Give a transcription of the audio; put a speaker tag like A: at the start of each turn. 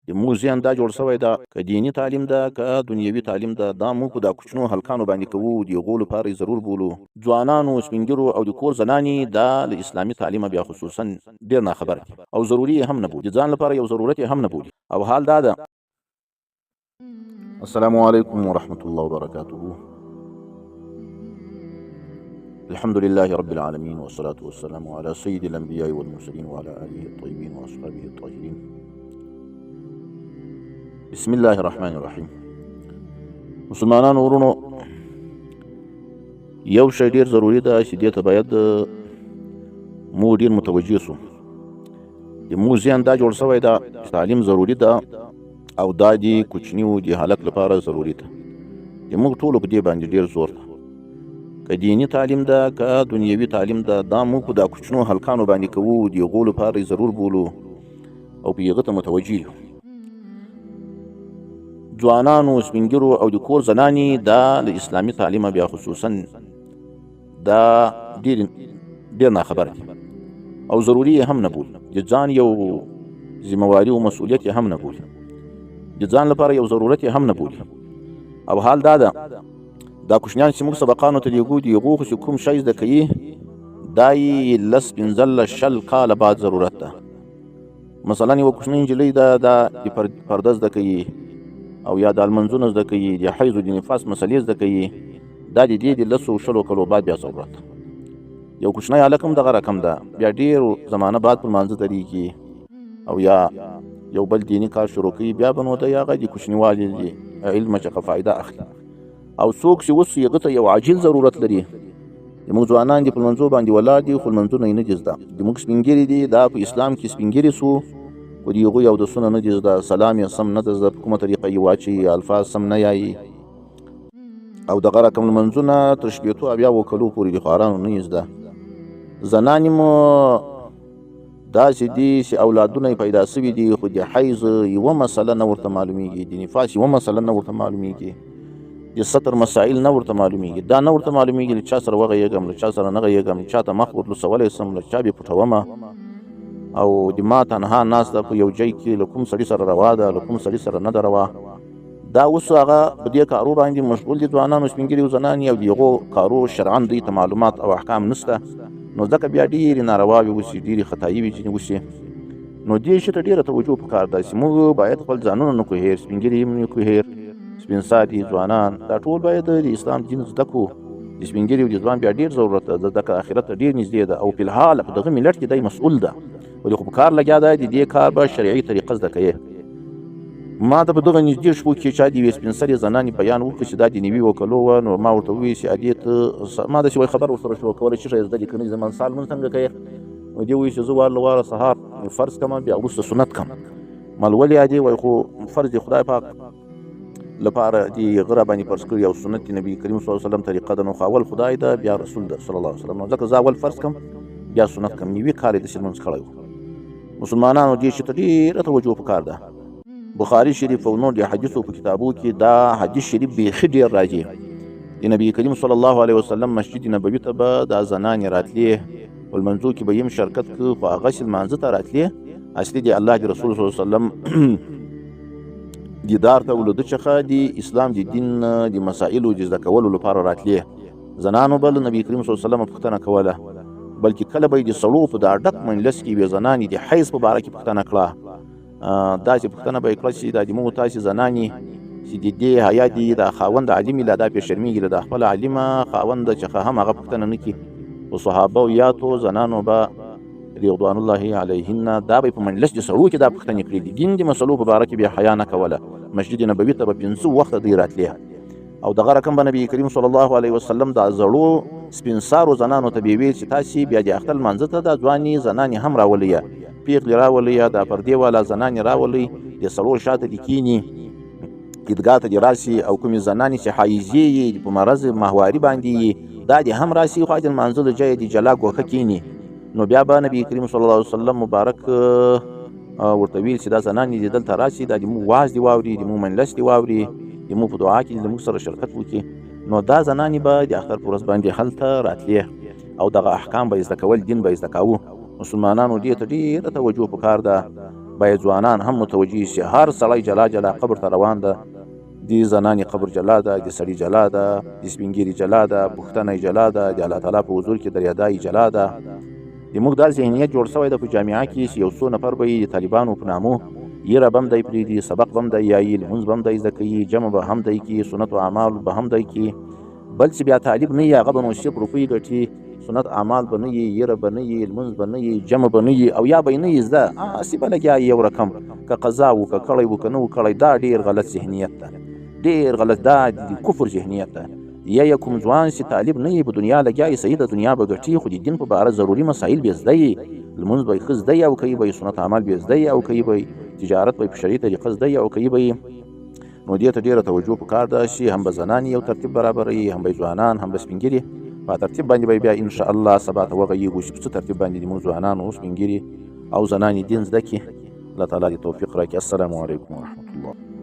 A: د موږ ذهن دا جوړ شوی ده که دیني تعلیم ده که دنیوي تعلیم ده دا موږ په دا کوچنو هلکانو باندې کوو د هغو لپاره یې ضرور بولو ځوانانو سپین او د کور زنانې دا له اسلامي تعلیمه بیا خصوصا ډېر ناخبره دي او ضروري یې هم نه بولي د ځان لپاره یو ضرورت یې هم نه بولي او حال دا ده. السلام علیکم ورحمة الله وبرکاته. الحمد لله رب العالمين والصلاة والسلام على سيد الأنبياء والمرسلين وعلى آله الطيبين وأصحابه الطاهرين. بسم الله الرحمن الرحيم. مسلمانانو ورونو یو شی ډیر ضروري ده چې دې ته باید موږ ډیر متوجه سو. د موږ ذهن دا جوړ شوی ده چې تعلیم ضروري ده او دا د کوچنیو د هلک لپاره ضروري ده. د موږ ټولو په دې باندې ډیر زور ده که دیني تعلیم ده که دنیوي تعلیم ده دا موږ په دا کوچنو هلکانو باندې کوو د هغو لپاره یې ضرور بولو او په هغه ته متوجه یو. ځوانانو سپینګیرو او د کور زنانې دا له اسلامي تعلیمه بیا خصوصا دا ډېر ناخبره دي او ضروري یې هم نه بولي د ځان یو ذمواري او مسؤلیت یې هم نه بولي د ځان لپاره یو ضرورت یې هم نه بولي او حال دا ده دا کوچنیان چې موږ سبقانو ته لیږو د هغو چې کوم شی زده کوي دا یې لس پنځلس شل کاله بعد ضرورت ده. مثلا یوه کوچنۍ نجلۍ ده دا د پرده زده کوي او یا د المنځونه زده کوي د حیض او د نفاس مسلې زده کوي دا د دې د لسو شلو کلو بعد بیا ضرورت ده. یو کوچنی هلک هم دغه رقم ده بیا ډېر زمانه بعد پر لمانځه درېږي او یا یو بل دیني کار شروع کوي بیا به نو د هغه د کوچنیوالي د علمه څخه فایده اخلي او څوک چې اوس هغه ته یو عاجل ضرورت لري. د موږ ځوانان دي په لمانځو باندې ولاړ دي خو لمانځونه یې نه دي زده. د موږ سپین ږیري دي دا په اسلام کې سپین ږیري سو خو د هغوی اودسونه نه دي زده سلام یې سم نه ده زده په کومه طریقه یې واچوي الفاظ سم نه یایي او دغه رقم لمانځونه تر شپېتو اویا اووه کلو پورې د خوارانو نه یې زده. زنانې مو داسې دي چې اولادونه یې پیدا سوي دي خو د حیض یوه مسله نه ورته معلومیږي د نفاس یوه مسله نه ورته معلومیږي د سطر مسائل نه ورته معلومیږي دا نه ورته معلومیږي له چا سره وغږېږم له چا سره نه غږېږم چا ته مخ ورلوڅولی سم له چا بې پټومه او د ما تنها ناسته په یو ځای کې له کوم سړي سره روا ده له کوم سړي سره نه ده روا. دا اوس هغه په دې کارو باندې مشغول دي ځوانان او سپین ږیري او زنانې او د هغو کارو شرعا دوی ته معلومات او احکام نشته نو ځکه بیا ډېرې نارواوې وشي ډېرې خطایي ځینې وشي نو دې شي ته ډېره توجه پکار ده چې موږ باید خپل ځانونه نه کړو هېر سپین ږیري هم نه کړو هېر سپین ساتي ځوانان دا ټول باید د اسلام دین زده کړو. د سپین ږیري او د ځوان بیا ډېر ضرورت ده ځکه آخرت ته ډېر نږدې ده او فی الحال په دغه ملت کې دی مسؤول ده ولې خو په کار لګیا دی د دې کار به شرعي طریقه زده کوي. ما ته په دغه نږدې شپو کې چا د یوې سپین سرې زنانې بیان وکړ چې دا د نوي وکلو وه نو ما ورته وویل چې ادې ته ما داسې وایي خبر ورسره شروع کوله چې ښه یې زده دي که نه زما سال لمونځ څنګه کوې نو دې وایي چې زه وار له واره سهار فرض کړم بیا وروسته سنت کړم. ما ولې ادې وایي خو فرض د خدای پاک لپاره د غره باندې فرض کړي او سنت نبی کریم صلی الله علیه وسلم طریقه ده نو خو اول خدای ده بیا رسول ده صلی الله علیه وسلم نو ځکه زه اول فرض کړم بیا سنت کړم نوي کار یې داسې لمونځ کړی و. مسلمانانو دې شي ته ډېره توجه پکار ده. بخاري شریف او نور د حدیثو په کتابو کې دا حدیث شریف بیخي ډېر راځي. د نبی کریم صلی الله علیه وسلم مسجد نبوي ته به دا زنانې راتلې په لمانځو کې به یې هم شرکت کړه خو هغسې لمانځه ته راتلې اصلي د الله د رسول صلی الله علیه وسلم دیدار ته ولده څخه د اسلام د دین د مسایلو د زده کولو لپاره راتلې. زنانو به له نبي کریم صلی الله علیه وسلم پوښتنه کوله بلکې کله به یې د سړو په دا ډک مجلس کې یوې زنانې د حیض په باره کې پوښتنه کړه داسې پوښتنه به یې کړه چې دا د موږ تاسې زنانې چې د دې حیا دي د خاوند عالم له دا پې شرمېږي له د خپل عالمه خاوند څخه هم هغه پوښتنه نه کړي خو صحابه او یاتو زنانو به رضوان الله علیهن دا به په مجلس د سړو کې دا پوښتنې کړي د دین د مسلو په باره کې بیا حیا نه کوله. مسجد نبوي ته به پنځه وخته دوی راتلې او دغه رقم به نبي کریم صلی الله علیه وسلم دا زړو سپین سارو زنانو ته به ویل چې تاسې بیا د اختر لمانځه ته دا ځوانې زنانې هم راولئ پیغلې راولئ دا پردې والا زنانې راولئ د سړو شاته دې کښېني عیدګاه ته دې راسي او کومې زنانې چې حایضې یې په مرض ماهواري باندې یې دا دې هم راسي خو د لمانځه د ځایه د جلا ګوښه کښېني نو بیا به نبي کریم صلی الله علیه وسلم مبارک ورته ویل چې دا زنانې دې دلته راسي دا زموږ واز دې واوري زموږ مجلس دې واوري زموږ په دعا کې زموږ سره شرکت وکړي نو دا زنانې به د اختر په ورځ باندې هلته راتلې او دغه احکام به یې زده کول دین به یې زده کاوه. مسلمانانو دې ته ډېره توجه پکار ده باید ځوانان هم متوجه شي. هر سړی جلا جلا قبر ته روان ده، د زنانې قبر جلا ده، د سړي جلا ده، د سپین ږیري جلا ده، پوښتنه یې جلا ده، د الله تعالی په حضور کې درېدا یې جلا ده. زموږ دا ذهنیت جوړ شوی ده په جامعه کې چې یو څو نفر به یې د طالبانو په نامو یره به هم دی پرېږدي، سبق به هم دی یایي، لمونځ به هم دی زده کوي، جمع به هم دی کوي، سنت و اعمال به هم دی کوي. بل چې بیا طالب نه وي هغه به نو صرف روپۍ ګټي، سنت اعمال به نه وي، یره به نه وي، لمونځ به نه وي، جمع به نه وي، او یا به یې نه وي زده، هسې به لګیا یو رقم، که قضا و که کړی و که نه و کړی. دا ډېر غلط ذهنیت ده، ډېر غلط، دا د کفر ذهنیت ده. یا کوم ځوان چې طالب نه وي په دنیا لګیا یې، صحیح د دنیا به ګټي، خو د دین په باره ضروري مسایل به یې زده یي، لمونځ به یې ښه زده یي او کوي به یې، سنت اعمال به یې زده یي او کوي به یې، تجارت به یې په شرعي طریقه زده یي او کوي به یې. نو دې ته ډېره توجه پکار ده چې هم به زنان یو ترتیب برابروي، هم به ځوانان، هم به سپین ږیري. په ترتیب باندې به بیا انشاءالله سبا ته وغږیږو چې په څه ترتیب باندې زموږ ځوانان او سپین ږیري او زنانې دین زده کړي. الله تعالی دې توفیق راکړي. السلام علیکم ورحمة الله.